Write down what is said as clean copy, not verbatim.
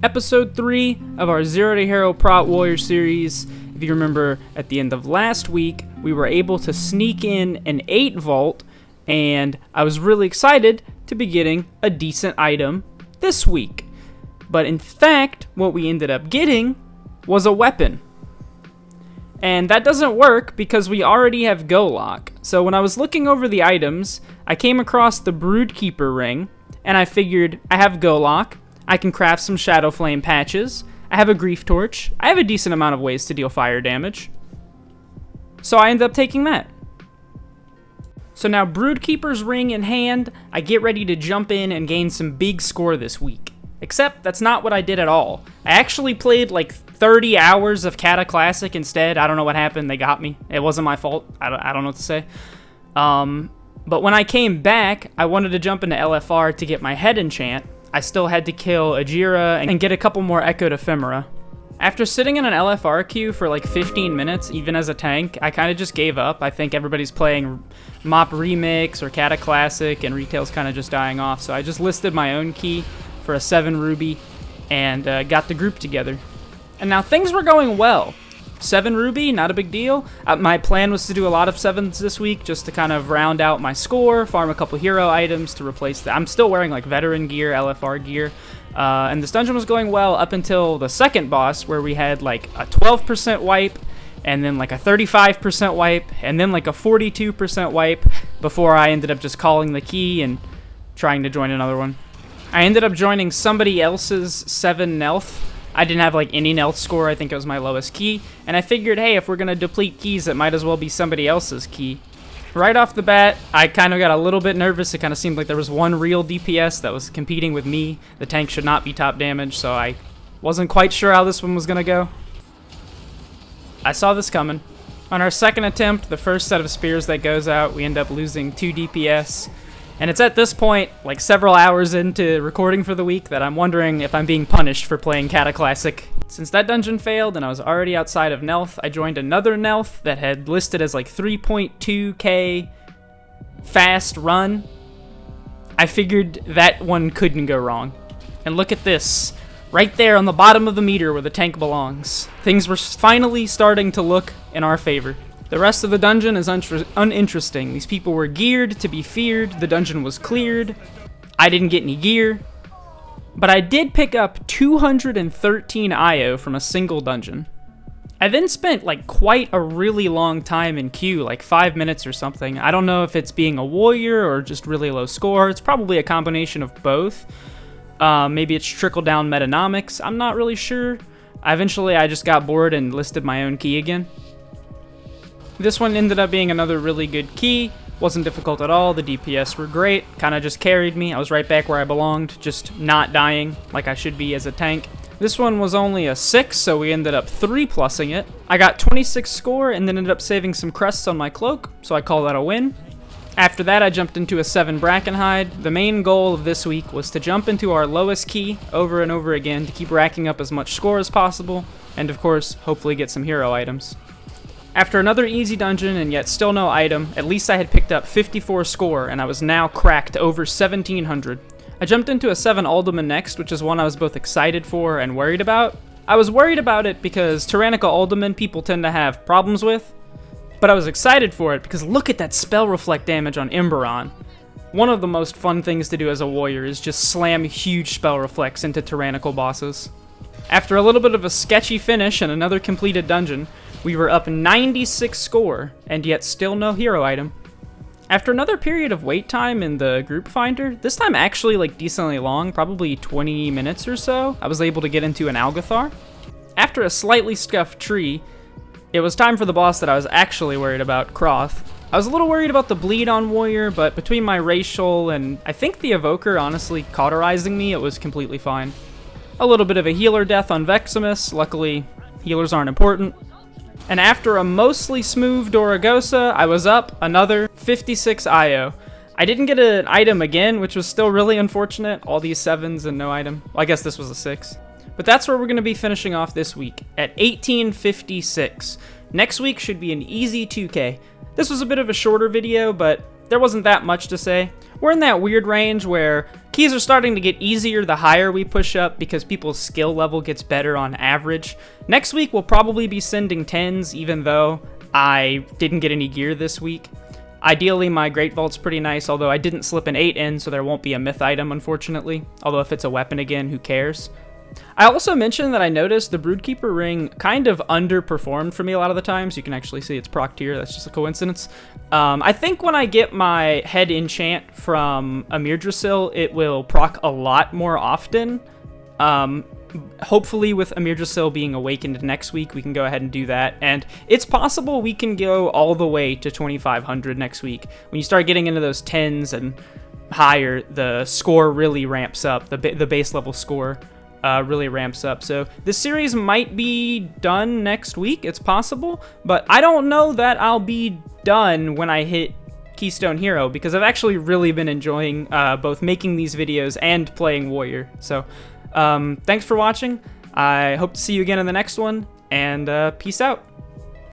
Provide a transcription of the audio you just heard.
episode 3 of our Zero to Hero Prot Warrior series. If you remember, at the end of last week, we were able to sneak in an 8 vault, and I was really excited to be getting a decent item this week. But in fact, what we ended up getting was a weapon. And that doesn't work because we already have Go Lock. So when I was looking over the items, I came across the Broodkeeper ring, and I figured I have Go Lock, I can craft some Shadow Flame patches, I have a Grief Torch, I have a decent amount of ways to deal fire damage. So I ended up taking that. So now Broodkeeper's ring in hand, I get ready to jump in and gain some big score this week. Except that's not what I did at all. I actually played like 30 hours of Kata Classic instead. I don't know what happened. They got me. It wasn't my fault. I don't know what to say. But when I came back, I wanted to jump into LFR to get my head enchant. I still had to kill Ajira and get a couple more Echoed Ephemera. After sitting in an LFR queue for like 15 minutes, even as a tank, I kind of just gave up. I think everybody's playing Mop Remix or Kata Classic, and retail's kind of just dying off. So I just listed my own key for a 7 ruby and got the group together. And now things were going well. 7 ruby, not a big deal. My plan was to do a lot of 7s this week just to kind of round out my score, farm a couple hero items to replace that. I'm still wearing like veteran gear, LFR gear. And this dungeon was going well up until the second boss, where we had like a 12% wipe, and then like a 35% wipe, and then like a 42% wipe, before I ended up just calling the key and trying to join another one. I ended up joining somebody else's 7 Nelth. I didn't have like any Nelth score. I think it was my lowest key. And I figured, hey, if we're going to deplete keys, it might as well be somebody else's key. Right off the bat, I kind of got a little bit nervous. It kind of seemed like there was one real DPS that was competing with me. The tank should not be top damage, so I wasn't quite sure how this one was going to go. I saw this coming. On our second attempt, the first set of spears that goes out, we end up losing 2 DPS. And it's at this point, like several hours into recording for the week, that I'm wondering if I'm being punished for playing Kata Classic. Since that dungeon failed and I was already outside of Nelth, I joined another Nelth that had listed as like 3.2k fast run. I figured that one couldn't go wrong. And look at this, right there on the bottom of the meter where the tank belongs. Things were finally starting to look in our favor. The rest of the dungeon is uninteresting. These people were geared to be feared. The dungeon was cleared. I didn't get any gear. But I did pick up 213 IO from a single dungeon. I then spent like quite a really long time in queue, like 5 minutes or something. I don't know if it's being a warrior or just really low score. It's probably a combination of both. Maybe it's trickle-down metanomics. I'm not really sure. Eventually, I just got bored and listed my own key again. This one ended up being another really good key. Wasn't difficult at all. The DPS were great. Kind of just carried me. I was right back where I belonged, just not dying like I should be as a tank. This one was only a 6, so we ended up 3+ing it. I got 26 score and then ended up saving some crests on my cloak, so I call that a win. After that, I jumped into a 7 Brackenhide. The main goal of this week was to jump into our lowest key over and over again to keep racking up as much score as possible, and of course, hopefully get some hero items. After another easy dungeon and yet still no item, at least I had picked up 54 score and I was now cracked over 1700. I jumped into a 7 Alderman next, which is one I was both excited for and worried about. I was worried about it because tyrannical Alderman people tend to have problems with, but I was excited for it because look at that spell reflect damage on Emberon. One of the most fun things to do as a warrior is just slam huge spell reflects into tyrannical bosses. After a little bit of a sketchy finish and another completed dungeon, we were up 96 score, and yet still no hero item. After another period of wait time in the group finder, this time actually like decently long, probably 20 minutes or so, I was able to get into an Algathar. After a slightly scuffed tree, it was time for the boss that I was actually worried about, Croth. I was a little worried about the bleed on Warrior, but between my racial and I think the Evoker honestly cauterizing me, it was completely fine. A little bit of a healer death on Veximus, luckily healers aren't important. And after a mostly smooth Doragosa, I was up another 56 IO. I didn't get an item again, which was still really unfortunate. All these 7s and no item. Well, I guess this was a 6. But that's where we're going to be finishing off this week, at 1856. Next week should be an easy 2K. This was a bit of a shorter video, but there wasn't that much to say. we're in that weird range where keys are starting to get easier the higher we push up because people's skill level gets better on average. Next week we'll probably be sending 10s, even though I didn't get any gear this week. Ideally, my Great Vault's pretty nice, although I didn't slip an 8 in, so there won't be a myth item, unfortunately. Although if it's a weapon again, who cares? I also mentioned that I noticed the Broodkeeper ring kind of underperformed for me a lot of the times. You can actually see it's procced here. That's just a coincidence. I think when I get my head enchant from Amirdrasil, it will proc a lot more often. Hopefully with Amirdrasil being awakened next week, we can go ahead and do that. And it's possible we can go all the way to 2,500 next week. When you start getting into those 10s and higher, the score really ramps up. The base level score really ramps up. So this series might be done next week. It's possible, but I don't know that I'll be done when I hit Keystone Hero, because I've actually really been enjoying both making these videos and playing Warrior. So thanks for watching. I hope to see you again in the next one, and peace out.